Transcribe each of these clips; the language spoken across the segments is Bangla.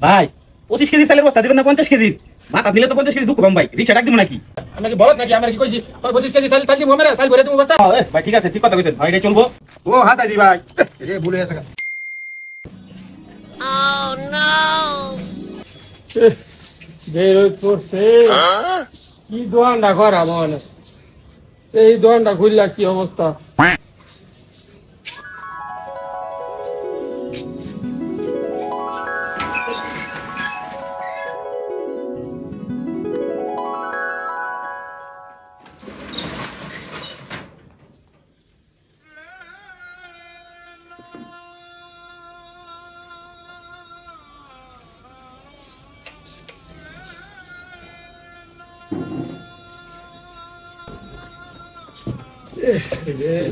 ভাই 25 কেজি চালের বস্তা দিবেন না 50 কেজি? মাথা দিলে তো 50 কেজি দুঃখ কম ভাই, রিক্সা ডাক দিব নাকি? আমাকে বলত নাকি আমরা কি কইছি 25 কেজি চাল চাল দিব আমরা চাল ভরে তুমি বস্তা? ভাই ঠিক আছে, ঠিক কথা কইছেন ভাই, এটা চলবো। ও হাসাই দি ভাই রে ভুলে গেছে। Oh no! বের হই পড়ছে কি দোয়ানটা করা মনে, এই দোয়ানটা খুললা কি অবস্থা।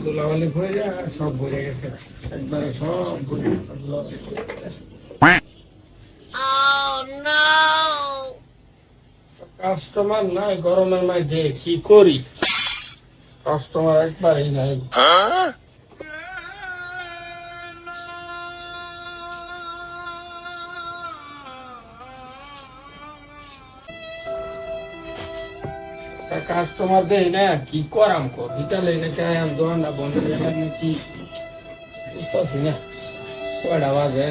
ধুলাবালি ভরে সব ভরে গেছে, একবারে সব ভরে গেছে। Oh no! কাস্টমার নাই গরমের মধ্যে কি করি, কাস্টমার একবারই নাই। কাস্টমার দেই না, কি করাম কর বিকালে নাকি আম দোকানটা বন্ধ হয়ে গেল নাকি বুঝতেছি না, কয়টা বাজে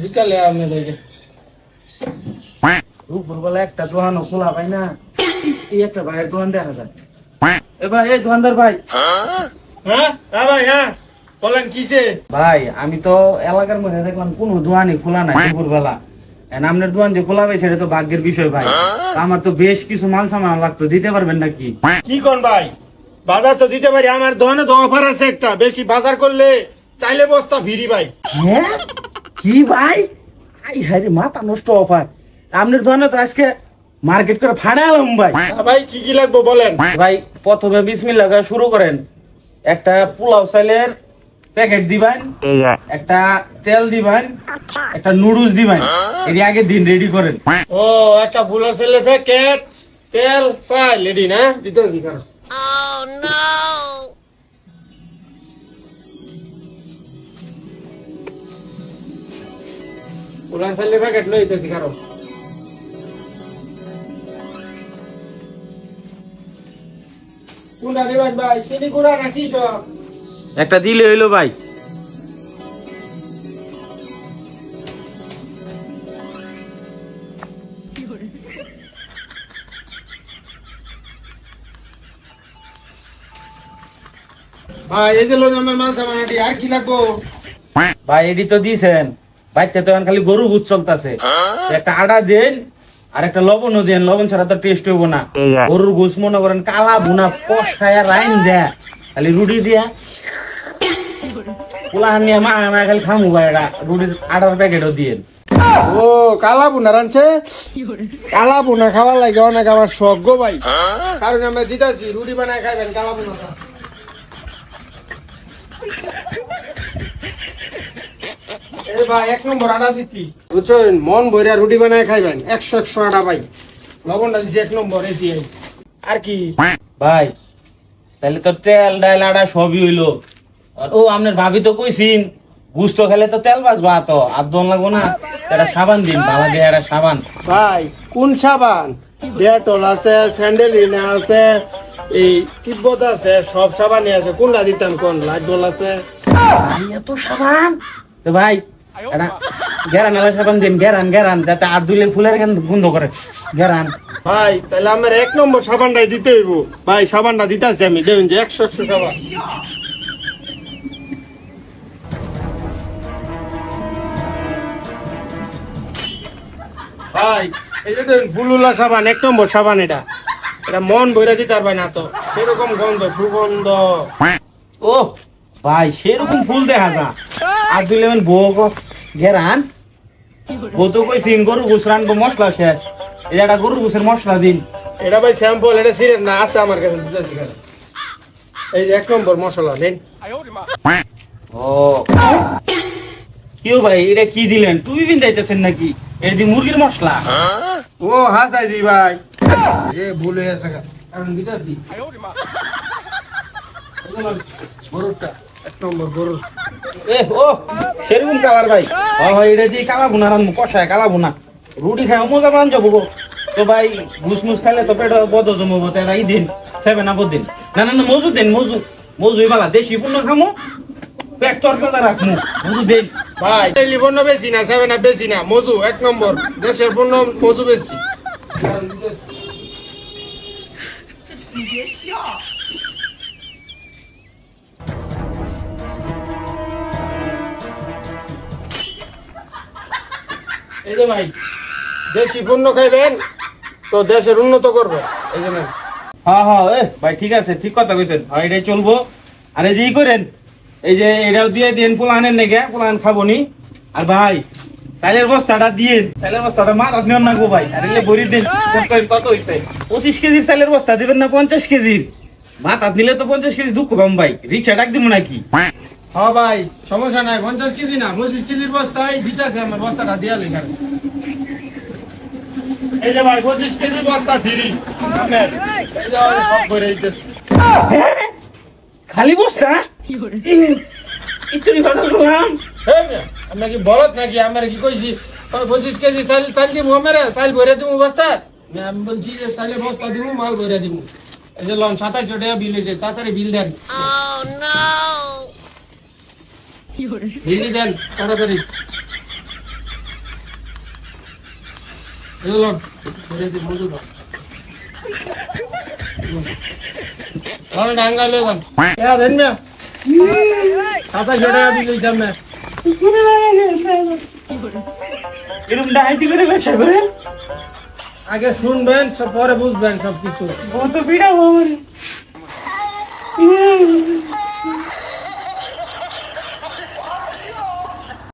বিকালে আমি দেখে দুপুরবেলা একটা দোকান খোলা পাই না, এই একটা ভাইয়ের দোকান দেখা যায়। এ ভাই, এই দোকানদার ভাই। হ্যাঁ ভাই, হ্যাঁ বলেন কিসে? ভাই আমি তো এলাকার মধ্যে দেখলাম কোনো দোকানই খোলা নাই দুপুরবেলা। আপনার দোকান যে খোলা পাই সেটা তো ভাগ্যের বিষয় ভাই। আমার তো বেশ কিছু মাল সামান লাগতো, দিতে পারবেন নাকি? কি কোন ভাই, বাজার তো দিতে পারি, আমার দোকানে তো অফার আছে একটা, বেশি বাজার করলে চাইলে বস্তা ফ্রি ভাই। হ্যাঁ কি ভাই, আই হারে মাথা নষ্ট অফার। আপনার দোকানে তো আজকে মার্কেট করে ফাড়ালাম ভাই। ভাই কি কি লাগবে বলেন? ভাই প্রথমে বিসমিল্লাহ করে শুরু করেন। একটা পোলাও চালের প্যাকেট দিবেন, একটা তেল দিবেন, একটা নুডলস দিবেন। এর আগে দিন রেডি করেন। ও একটা ফুলা ছেলের প্যাকেট, তেল, চাল রেডি না দিতেছি। Oh no! ফুলা ছেলের প্যাকেট লই দিতেছি কারো। কোনটা দিবেন ভাই, চিনি গুঁড়া নাকি সব? একটা দিলে হইলো ভাই। ভাই এই যে লোন আমার মাল সামান আর কি লাগবো? ভাই এডি তো দিছেন, বাইতে তো এখন খালি গরু গুছ চলতেছে। একটা আটা দেন আর একটা লবণও দেন, লবণ ছাড়া তো টেস্ট হইব না। গরুর গোস মনে করেন কালা ভুনা কষায়া রাইন দেয়া, খালি রুটি দিয়া পোলা নিয়ে মা খালি খামু ভাই। এটা রুটির আটার প্যাকেটও দিয়েন। ও কালা বুনা রানছে, কালা বুনা খাওয়ার লাগে অনেক আমার শখ গো ভাই, কারণ আমরা দিতেছি রুটি বানায় খাইবেন কালা বুনা। এই ভাই 1 নম্বর আটা দিচ্ছি বুঝছেন, মন ভরিয়া রুটি বানায় খাইবেন, 100 আটা ভাই। লবণটা দিচ্ছি 1 নম্বর এসি। আর কি ভাই তাহলে তো তেল ডাল আটা সবই হইলো। ও আপনার ভাবি তো কইছিন গুস্ত খেলে তো তেল বাঁচবা, তো আর দন লাগবো না। একটা সাবান দিন, ভালো দিয়ে একটা সাবান। ভাই কোন সাবান? ডেটল আছে, স্যান্ডেলিনা আছে, এই তিব্বত আছে, সব সাবানই আছে। কোনটা দিতাম কোন? লাইটবল আছে। ভাই এত সাবান তো ভাই একটা গেরান এলা সাবান দিন, গেরান গেরান, যাতে আর দুলে ফুলের গন্ধ করে গেরান। ভাই তাহলে আমার 1 নম্বর সাবানটাই দিতে হইব ভাই। সাবানটা দিতেছি আমি, দেখুন যে 100 সাবান। ভাই এই যে দেখুন ফুলুলা সাবান, 1 নম্বর সাবান। এটা এটা মন ভরে দিতে পারবে না তো, সেরকম গন্ধ, সুগন্ধ। ও ভাই সেরকম ফুল দেখা যা, আর দুলে বউ গেরান। বউ তো কইছিন গরু গুছ রানবো, মশলা শেষ, এই একটা গরু গুছের মশলা দিন। এটা ভাই স্যাম্পল, এটা সিরেট না, আছে আমার কাছে দিতেছি। এই যে 1 নম্বর মশলা নেন। ও কেউ ভাই এটা কি দিলেন, তুমি বিন্দাইতেছেন নাকি? এটা দি মুরগির মশলা। ও হাসাই দি ভাই, এ ভুলে গেছে আমি দিতেছি। গরুটা নম্বর গরুর। এ ও সেরকম কালার ভাই এটা দিয়ে কালা ভুনা রান্ধবো কষায় কালা ভুনা রুটি খাই মজা বান যাবো তো ভাই ঘুসমুস খাইলে তো পেট বদ জমবো তাই দিন 7 আপ দিন না না না মজু দিন মজুই বালা দেশি পূর্ণ খামো পেট তরতাজা রাখমু মজু দিন ভাই লিবন বেশি না 7 আপ বেশি না মজু 1 নম্বর দেশের পণ্য মজু বেশি। এই যে ভাই দেশি পণ্য খাইবেন তো দেশের উন্নত করবে এই জন্য। হ্যাঁ হ্যাঁ এ ভাই ঠিক আছে ঠিক কথা কইছেন হ্যাঁ এটাই চলবো আর এই যে করেন এই যে এটাও দিয়ে দিন পোলাহানের নেগে পোলাহান খাবো নি আর ভাই চাইলের বস্তাটা দিয়ে চাইলের বস্তাটা মাথা নিয়ন নাকবো ভাই আর এলে বড়ি দিন কত হয়েছে 25 কেজির চাইলের বস্তা দিবেন না 50 কেজির মাথা নিলে তো 50 কেজি দুঃখ পাম ভাই রিক্সা ডাক দিব নাকি? হ্যাঁ ভাই সমস্যা নাই 50 কেজি না 25 কেজির বস্তায় দিতেছে আমার বস্তাটা দিয়া লেখার। এই যে ভাই 25 কেজি বস্তা ফ্রি আপনার এই যে আমার সব করে দিতেছে। খালি বস্তা ইতুরি বাজার করলাম আমি কি বলত নাকি আমার কি কইছি 25 কেজি চাল দিব আমার চাল ভরে দিব বস্তা আমি বলছি যে চালের বস্তা দিব মাল ভরে দিব। এই যে লন 2700 টাকা বিল হয়েছে তাড়াতাড়ি বিল দেন। Oh no! বিল দেন তাড়াতাড়ি এই যে লন ভরে দিব মজুদ লন ডাঙ্গা লয়ে যান এরা দেন না 2700 টাকা বিল হয়েছে আমার। এরকম ডাইতি করে ব্যবসা করেন আগে শুনবেন সব পরে বুঝবেন সবকিছু। ও তো বিড়া আমার